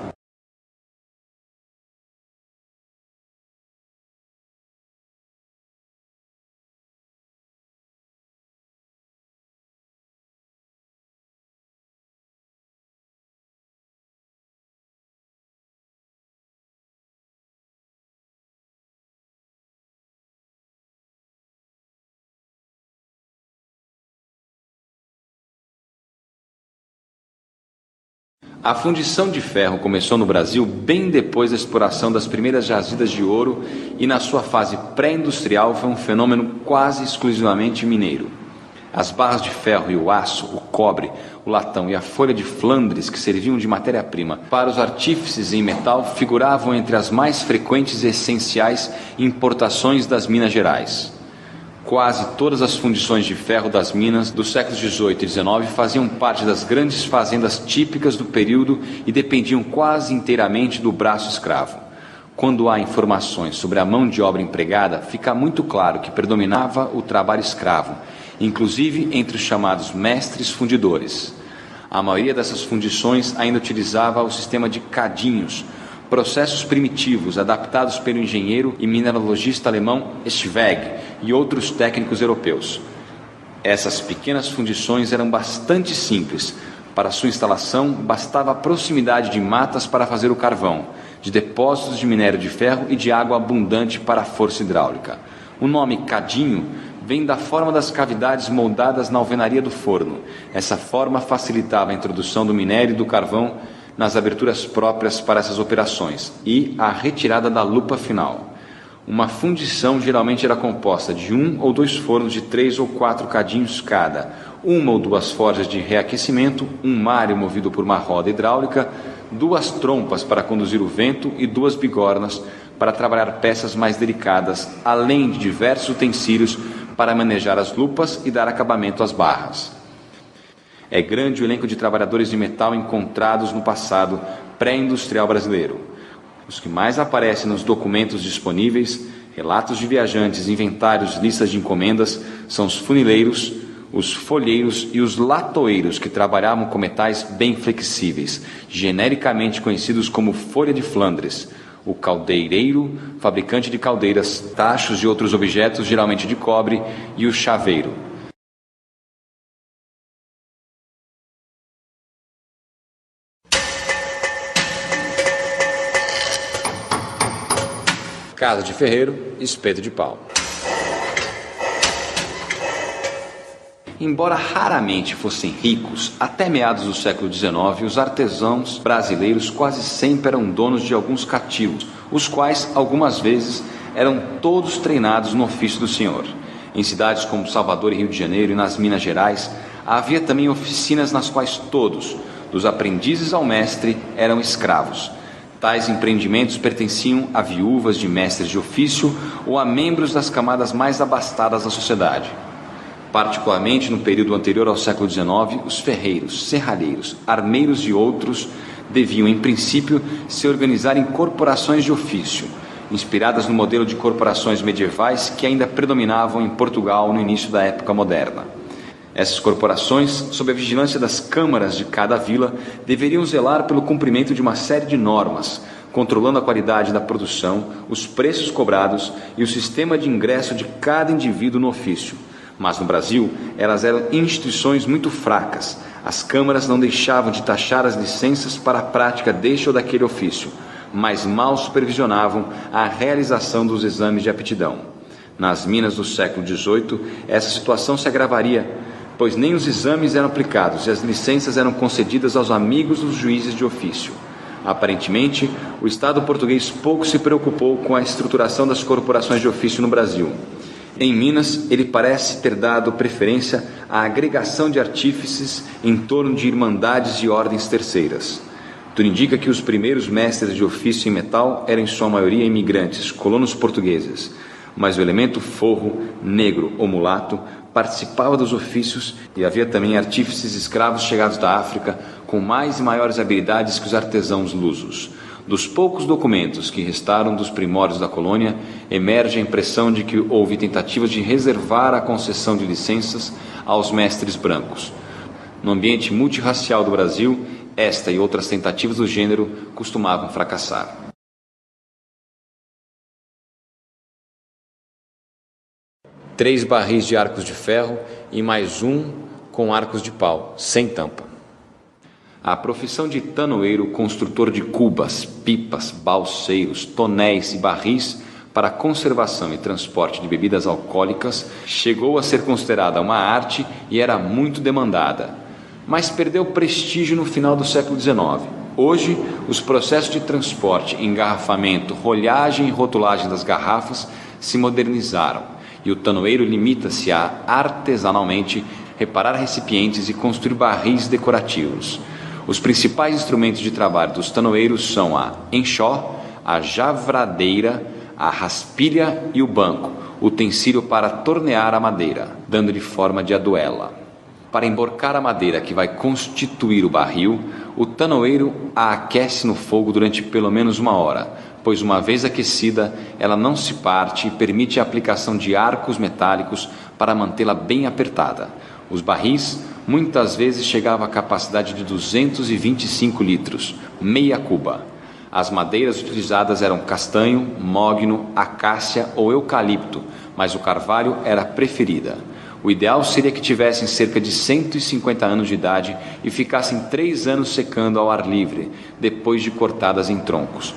A fundição de ferro começou no Brasil bem depois da exploração das primeiras jazidas de ouro e na sua fase pré-industrial foi um fenômeno quase exclusivamente mineiro. As barras de ferro e o aço, o cobre, o latão e a folha de Flandres, que serviam de matéria-prima para os artífices em metal, figuravam entre as mais frequentes e essenciais importações das Minas Gerais. Quase todas as fundições de ferro das minas dos séculos XVIII e XIX faziam parte das grandes fazendas típicas do período e dependiam quase inteiramente do braço escravo. Quando há informações sobre a mão de obra empregada, fica muito claro que predominava o trabalho escravo, inclusive entre os chamados mestres fundidores. A maioria dessas fundições ainda utilizava o sistema de cadinhos, processos primitivos adaptados pelo engenheiro e mineralogista alemão Schwegg e outros técnicos europeus. Essas pequenas fundições eram bastante simples. Para sua instalação, bastava a proximidade de matas para fazer o carvão, de depósitos de minério de ferro e de água abundante para a força hidráulica. O nome cadinho vem da forma das cavidades moldadas na alvenaria do forno. Essa forma facilitava a introdução do minério e do carvão nas aberturas próprias para essas operações e a retirada da lupa final. Uma fundição geralmente era composta de 1 ou 2 fornos de 3 ou 4 cadinhos cada, 1 ou 2 forjas de reaquecimento, um mário movido por uma roda hidráulica, 2 trompas para conduzir o vento e 2 bigornas para trabalhar peças mais delicadas, além de diversos utensílios para manejar as lupas e dar acabamento às barras. É grande o elenco de trabalhadores de metal encontrados no passado pré-industrial brasileiro. Os que mais aparecem nos documentos disponíveis, relatos de viajantes, inventários, listas de encomendas, são os funileiros, os folheiros e os latoeiros, que trabalhavam com metais bem flexíveis, genericamente conhecidos como folha de Flandres, o caldeireiro, fabricante de caldeiras, tachos e outros objetos, geralmente de cobre, e o chaveiro. Casa de ferreiro, espeto de pau. Embora raramente fossem ricos, até meados do século XIX, os artesãos brasileiros quase sempre eram donos de alguns cativos, os quais, algumas vezes, eram todos treinados no ofício do senhor. Em cidades como Salvador e Rio de Janeiro e nas Minas Gerais, havia também oficinas nas quais todos, dos aprendizes ao mestre, eram escravos. Tais empreendimentos pertenciam a viúvas de mestres de ofício ou a membros das camadas mais abastadas da sociedade. Particularmente no período anterior ao século XIX, os ferreiros, serralheiros, armeiros e outros deviam, em princípio, se organizar em corporações de ofício, inspiradas no modelo de corporações medievais que ainda predominavam em Portugal no início da época moderna. Essas corporações, sob a vigilância das câmaras de cada vila, deveriam zelar pelo cumprimento de uma série de normas, controlando a qualidade da produção, os preços cobrados e o sistema de ingresso de cada indivíduo no ofício. Mas no Brasil, elas eram instituições muito fracas. As câmaras não deixavam de taxar as licenças para a prática deste ou daquele ofício, mas mal supervisionavam a realização dos exames de aptidão. Nas Minas do século XVIII, essa situação se agravaria, pois nem os exames eram aplicados e as licenças eram concedidas aos amigos dos juízes de ofício. Aparentemente, o Estado português pouco se preocupou com a estruturação das corporações de ofício no Brasil. Em Minas, ele parece ter dado preferência à agregação de artífices em torno de irmandades e ordens terceiras. Tudo indica que os primeiros mestres de ofício em metal eram em sua maioria imigrantes, colonos portugueses, mas o elemento forro, negro ou mulato participava dos ofícios e havia também artífices escravos chegados da África com mais e maiores habilidades que os artesãos lusos. Dos poucos documentos que restaram dos primórdios da colônia, emerge a impressão de que houve tentativas de reservar a concessão de licenças aos mestres brancos. No ambiente multirracial do Brasil, esta e outras tentativas do gênero costumavam fracassar. Três barris de arcos de ferro e mais um com arcos de pau, sem tampa. A profissão de tanoeiro, construtor de cubas, pipas, balseiros, tonéis e barris para conservação e transporte de bebidas alcoólicas, chegou a ser considerada uma arte e era muito demandada, mas perdeu prestígio no final do século XIX. Hoje, os processos de transporte, engarrafamento, rolhagem e rotulagem das garrafas se modernizaram, e o tanoeiro limita-se a, artesanalmente, reparar recipientes e construir barris decorativos. Os principais instrumentos de trabalho dos tanoeiros são a enxó, a javradeira, a raspilha e o banco, utensílio para tornear a madeira, dando-lhe forma de aduela. Para emborcar a madeira que vai constituir o barril, o tanoeiro a aquece no fogo durante pelo menos 1 hora, pois uma vez aquecida, ela não se parte e permite a aplicação de arcos metálicos para mantê-la bem apertada. Os barris muitas vezes chegavam à capacidade de 225 litros, meia cuba. As madeiras utilizadas eram castanho, mogno, acácia ou eucalipto, mas o carvalho era a preferida. O ideal seria que tivessem cerca de 150 anos de idade e ficassem 3 anos secando ao ar livre, depois de cortadas em troncos.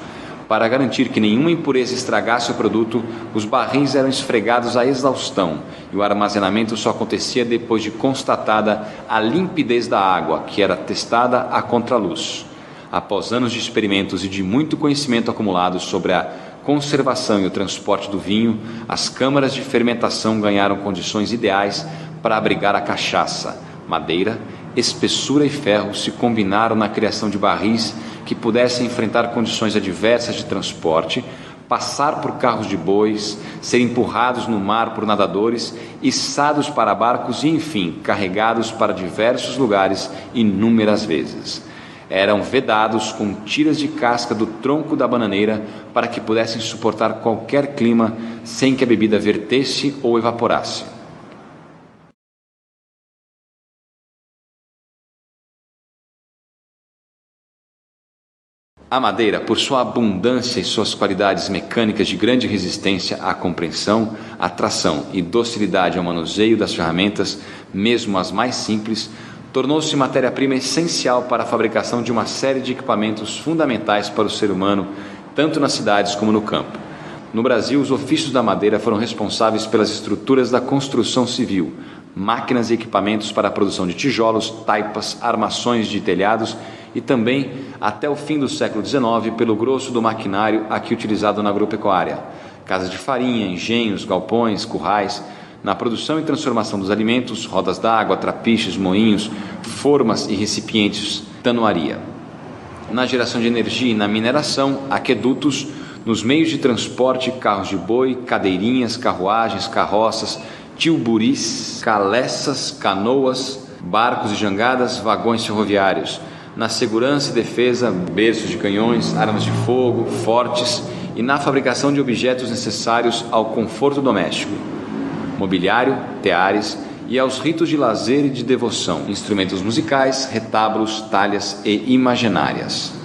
Para garantir que nenhuma impureza estragasse o produto, os barris eram esfregados à exaustão e o armazenamento só acontecia depois de constatada a limpidez da água, que era testada à contraluz. Após anos de experimentos e de muito conhecimento acumulado sobre a conservação e o transporte do vinho, as câmaras de fermentação ganharam condições ideais para abrigar a cachaça. Madeira, espessura e ferro se combinaram na criação de barris que pudessem enfrentar condições adversas de transporte, passar por carros de bois, ser empurrados no mar por nadadores, içados para barcos e, enfim, carregados para diversos lugares inúmeras vezes. Eram vedados com tiras de casca do tronco da bananeira para que pudessem suportar qualquer clima sem que a bebida vertesse ou evaporasse. A madeira, por sua abundância e suas qualidades mecânicas de grande resistência à compreensão, à tração e docilidade ao manuseio das ferramentas, mesmo as mais simples, tornou-se matéria-prima essencial para a fabricação de uma série de equipamentos fundamentais para o ser humano, tanto nas cidades como no campo. No Brasil, os ofícios da madeira foram responsáveis pelas estruturas da construção civil, máquinas e equipamentos para a produção de tijolos, taipas, armações de telhados e também, até o fim do século XIX, pelo grosso do maquinário aqui utilizado na agropecuária. Casas de farinha, engenhos, galpões, currais. Na produção e transformação dos alimentos, rodas d'água, trapiches, moinhos, formas e recipientes, tanuaria. Na geração de energia e na mineração, aquedutos, nos meios de transporte, carros de boi, cadeirinhas, carruagens, carroças, tilburis, caleças, canoas, barcos e jangadas, vagões ferroviários. Na segurança e defesa, berços de canhões, armas de fogo, fortes e na fabricação de objetos necessários ao conforto doméstico. Mobiliário, teares e aos ritos de lazer e de devoção, instrumentos musicais, retábulos, talhas e imaginárias.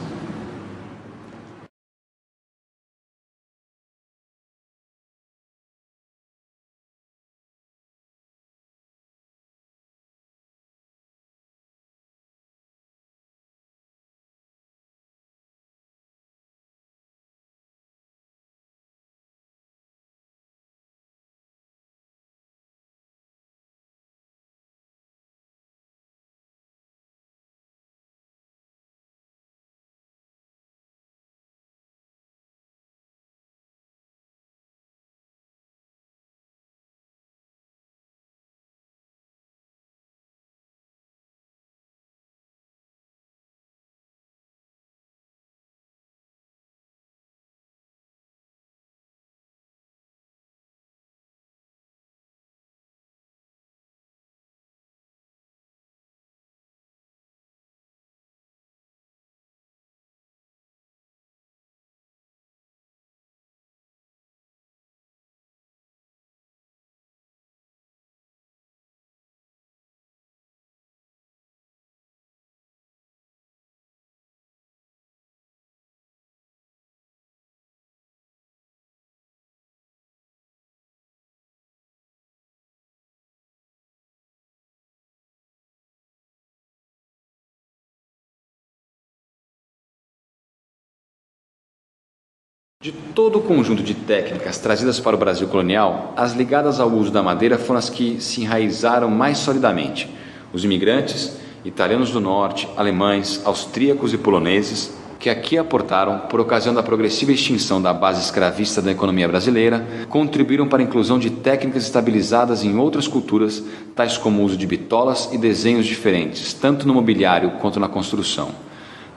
De todo o conjunto de técnicas trazidas para o Brasil colonial, as ligadas ao uso da madeira foram as que se enraizaram mais solidamente. Os imigrantes, italianos do norte, alemães, austríacos e poloneses, que aqui aportaram, por ocasião da progressiva extinção da base escravista da economia brasileira, contribuíram para a inclusão de técnicas estabilizadas em outras culturas, tais como o uso de bitolas e desenhos diferentes, tanto no mobiliário quanto na construção.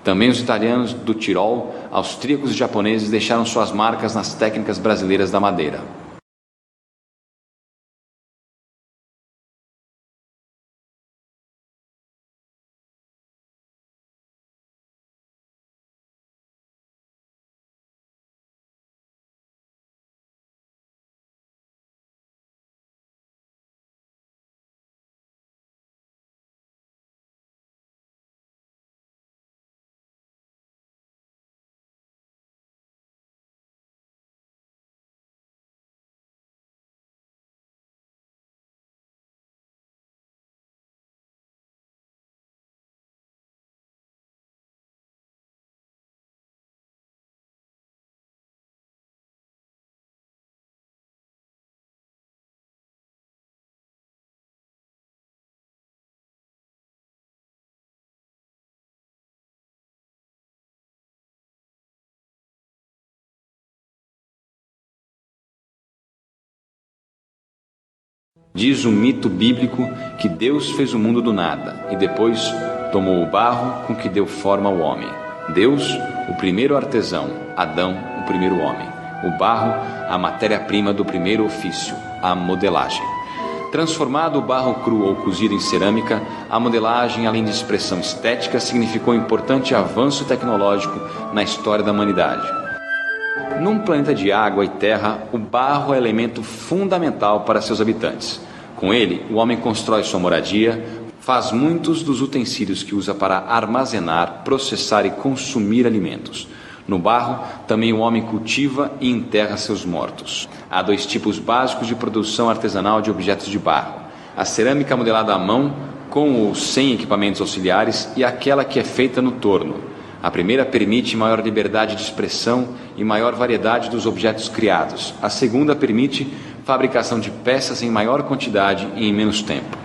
Também os italianos do Tirol, austríacos e japoneses deixaram suas marcas nas técnicas brasileiras da madeira. Diz o mito bíblico que Deus fez o mundo do nada e depois tomou o barro com que deu forma ao homem. Deus, o primeiro artesão, Adão, o primeiro homem. O barro, a matéria-prima do primeiro ofício, a modelagem. Transformado o barro cru ou cozido em cerâmica, a modelagem, além de expressão estética, significou um importante avanço tecnológico na história da humanidade. Num planeta de água e terra, o barro é elemento fundamental para seus habitantes. Com ele, o homem constrói sua moradia, faz muitos dos utensílios que usa para armazenar, processar e consumir alimentos. No barro, também o homem cultiva e enterra seus mortos. Há 2 tipos básicos de produção artesanal de objetos de barro: a cerâmica modelada à mão, com ou sem equipamentos auxiliares, e aquela que é feita no torno. A primeira permite maior liberdade de expressão e maior variedade dos objetos criados. A segunda permite fabricação de peças em maior quantidade e em menos tempo.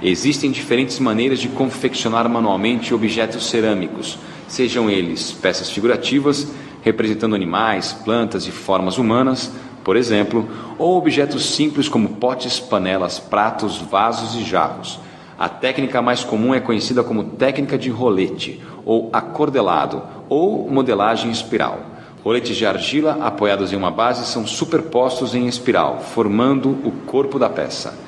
Existem diferentes maneiras de confeccionar manualmente objetos cerâmicos, sejam eles peças figurativas, representando animais, plantas e formas humanas, por exemplo, ou objetos simples como potes, panelas, pratos, vasos e jarros. A técnica mais comum é conhecida como técnica de rolete, ou acordelado, ou modelagem em espiral. Roletes de argila apoiados em uma base são superpostos em espiral, formando o corpo da peça.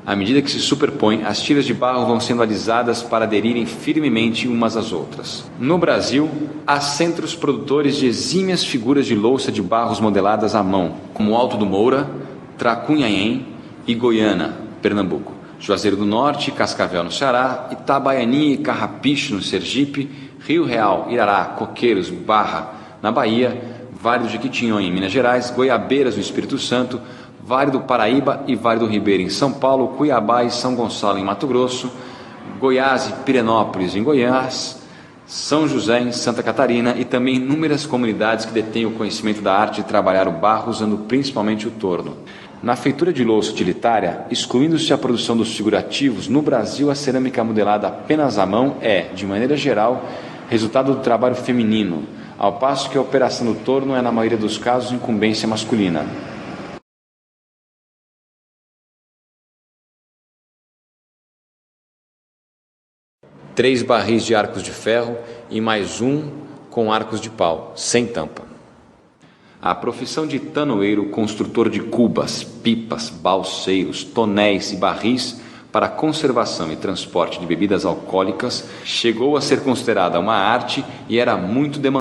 À medida que se superpõem, as tiras de barro vão sendo alisadas para aderirem firmemente umas às outras. No Brasil, há centros produtores de exímias figuras de louça de barros modeladas à mão, como Alto do Moura, Tracunhaém e Goiânia, Pernambuco. Juazeiro do Norte, Cascavel no Ceará, Itabaianinha e Carrapicho no Sergipe, Rio Real, Irará, Coqueiros, Barra na Bahia, Vale do Jequitinhonha em Minas Gerais, Goiabeiras no Espírito Santo, Vale do Paraíba e Vale do Ribeira em São Paulo, Cuiabá e São Gonçalo em Mato Grosso, Goiás e Pirenópolis em Goiás, São José em Santa Catarina e também inúmeras comunidades que detêm o conhecimento da arte de trabalhar o barro usando principalmente o torno. Na feitura de louça utilitária, excluindo-se a produção dos figurativos, no Brasil a cerâmica modelada apenas à mão é, de maneira geral, resultado do trabalho feminino, ao passo que a operação do torno é, na maioria dos casos, incumbência masculina. Três barris de arcos de ferro e mais um com arcos de pau, sem tampa. A profissão de tanoeiro, construtor de cubas, pipas, balseiros, tonéis e barris para conservação e transporte de bebidas alcoólicas chegou a ser considerada uma arte e era muito demandada.